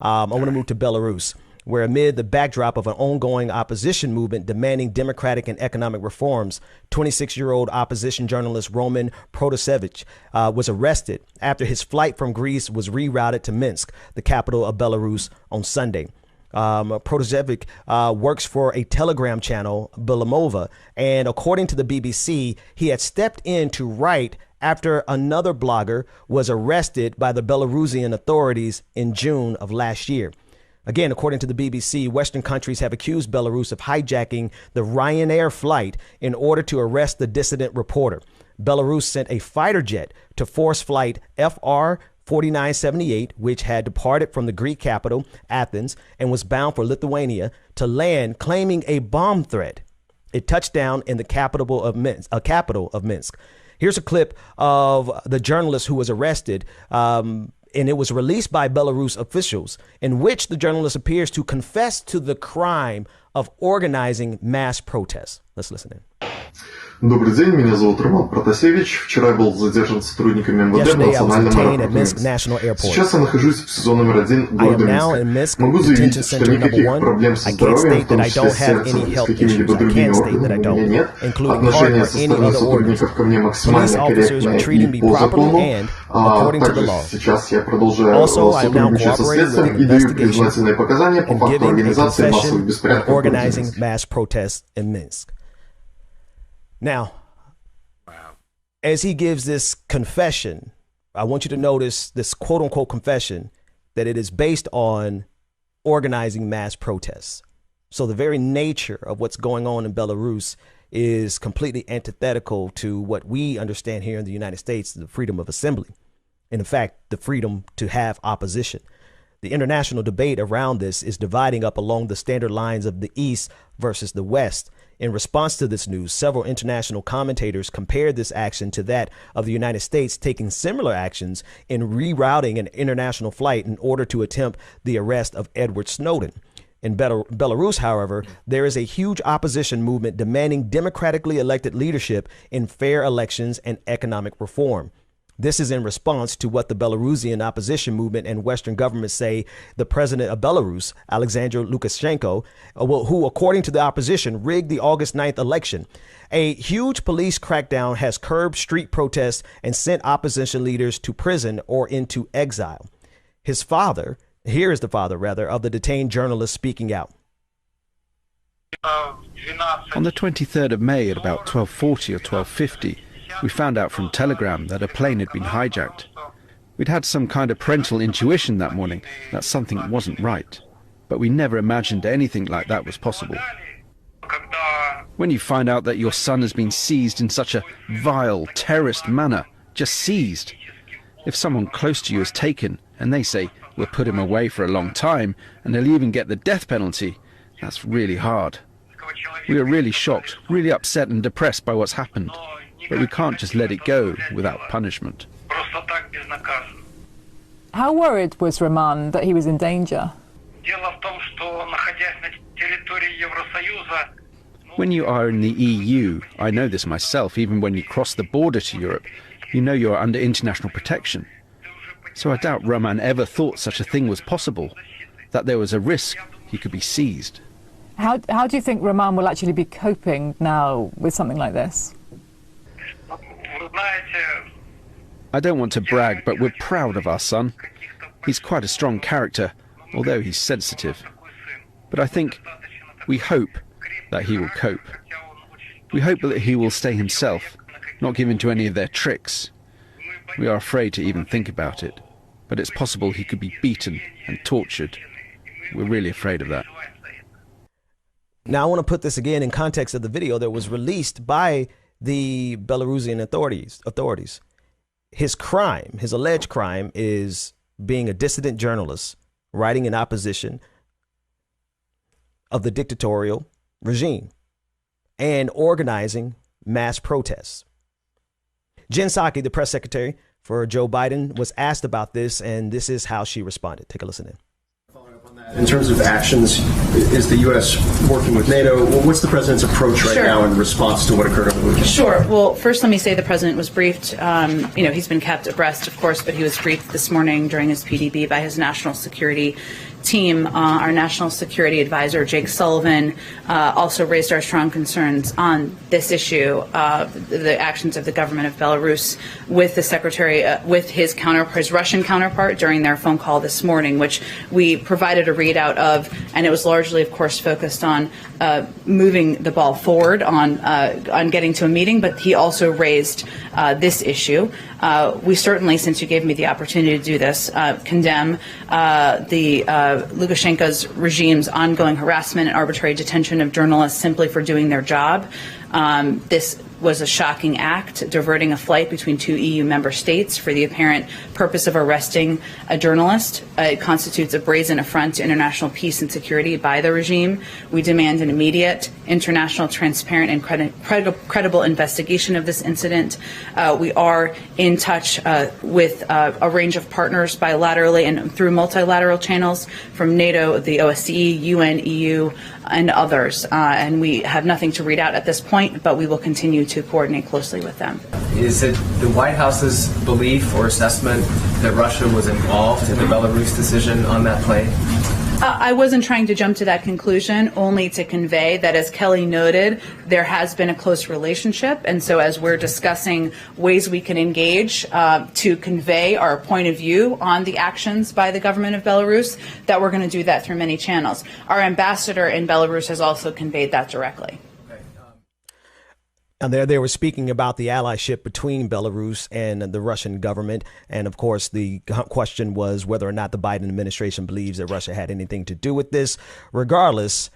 I want to move to Belarus, where amid the backdrop of an ongoing opposition movement demanding democratic and economic reforms, 26-year-old opposition journalist Roman Protasevich was arrested after his flight from Greece was rerouted to Minsk, the capital of Belarus, on Sunday. Protasevich works for a Telegram channel, Belamova, and according to the BBC, he had stepped in to write after another blogger was arrested by the Belarusian authorities in June of last year. Again, according to the BBC, Western countries have accused Belarus of hijacking the Ryanair flight in order to arrest the dissident reporter. Belarus sent a fighter jet to force flight FR 4978, which had departed from the Greek capital, Athens, and was bound for Lithuania, to land claiming a bomb threat. It touched down in the capital of Minsk. Here's a clip of the journalist who was arrested, and it was released by Belarus officials, in which the journalist appears to confess to the crime of organizing mass protests. Let's listen in. Добрый день, меня зовут Роман Протасевич. Вчера я был задержан сотрудниками МВД в национальном аэропорту Минск. Сейчас я нахожусь в СИЗО номер 1 города Минска. Могу заявить, что никаких проблем со здоровьем, в том числе связанных с какими-либо другими органами, у меня нет. Отношение со стороны сотрудников ко мне максимально корректное и по закону. Также сейчас я продолжаю сотрудничать со следствием и даю признательные показания по факту организации массовых беспорядков в Minsk. Now, as he gives this confession, I want you to notice this quote unquote confession that it is based on organizing mass protests. So the very nature of what's going on in Belarus is completely antithetical to what we understand here in the United States, the freedom of assembly. And in fact, the freedom to have opposition. The international debate around this is dividing up along the standard lines of the East versus the West. In response to this news, several international commentators compared this action to that of the United States taking similar actions in rerouting an international flight in order to attempt the arrest of Edward Snowden. In Belarus, however, there is a huge opposition movement demanding democratically elected leadership in fair elections and economic reform. This is in response to what the Belarusian opposition movement and Western governments say the president of Belarus, Alexander Lukashenko, who, according to the opposition, rigged the August 9th election. A huge police crackdown has curbed street protests and sent opposition leaders to prison or into exile. His father, here is the father, rather, of the detained journalist speaking out. On the 23rd of May at about 12:40 or 12:50, we found out from Telegram that a plane had been hijacked. We'd had some kind of parental intuition that morning that something wasn't right, but we never imagined anything like that was possible. When you find out that your son has been seized in such a vile, terrorist manner, just seized. If someone close to you is taken and they say, we'll put him away for a long time and he'll even get the death penalty, that's really hard. We were really shocked, really upset and depressed by what's happened. But we can't just let it go without punishment. How worried was Roman that he was in danger? When you are in the EU, I know this myself, even when you cross the border to Europe, you know you are under international protection. So I doubt Roman ever thought such a thing was possible, that there was a risk he could be seized. How do you think Roman will actually be coping now with something like this? I don't want to brag, but we're proud of our son. He's quite a strong character, although he's sensitive. But I think, we hope that he will cope. We hope that he will stay himself, not give in to any of their tricks. We are afraid to even think about it, but it's possible he could be beaten and tortured. We're really afraid of that. Now, I want to put this again in context of the video that was released by the Belarusian authorities. His crime, his alleged crime, is being a dissident journalist, writing in opposition of the dictatorial regime and organizing mass protests. Jen Psaki, the press secretary for Joe Biden, was asked about this, and this is how she responded. Take a listen in. Following up on that, In terms of actions, is the U.S. working with NATO? What's the president's approach right now in response to what occurred over the weekend? Sure. Well, first let me say the president was briefed. He's been kept abreast, of course, but he was briefed this morning during his PDB by his national security team. Our national security advisor, Jake Sullivan, also raised our strong concerns on this issue, the actions of the government of Belarus with the secretary, with his Russian counterpart during their phone call this morning, which we provided a readout of, and it was largely, of course, focused on moving the ball forward on getting to a meeting, but he also raised this issue. We certainly, since you gave me the opportunity to do this, condemn the Lukashenko's regime's ongoing harassment and arbitrary detention of journalists simply for doing their job. This was a shocking act, diverting a flight between 2 EU member states for the apparent purpose of arresting a journalist. It constitutes a brazen affront to international peace and security by the regime. We demand an immediate, international, transparent, and credible investigation of this incident. We are in touch with a range of partners bilaterally and through multilateral channels from NATO, the OSCE, UN, EU, and others. And we have nothing to read out at this point, but we will continue to coordinate closely with them. Is it the White House's belief or assessment that Russia was involved in the Belarus decision on that plane? I wasn't trying to jump to that conclusion, only to convey that, as Kelly noted, there has been a close relationship. And so as we're discussing ways we can engage to convey our point of view on the actions by the government of Belarus, that we're going to do that through many channels. Our ambassador in Belarus has also conveyed that directly. And there they were speaking about the allyship between Belarus and the Russian government. And of course, the question was whether or not the Biden administration believes that Russia had anything to do with this. Regardless,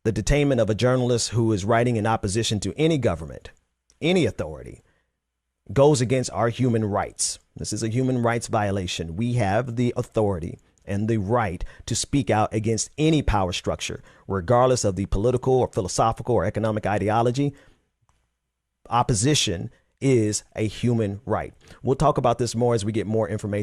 the detainment of a journalist who is writing in opposition to any government, any authority, goes against our human rights. This is a human rights violation. We have the authority and the right to speak out against any power structure, regardless of the political or philosophical or economic ideology. Opposition is a human right. We'll talk about this more as we get more information.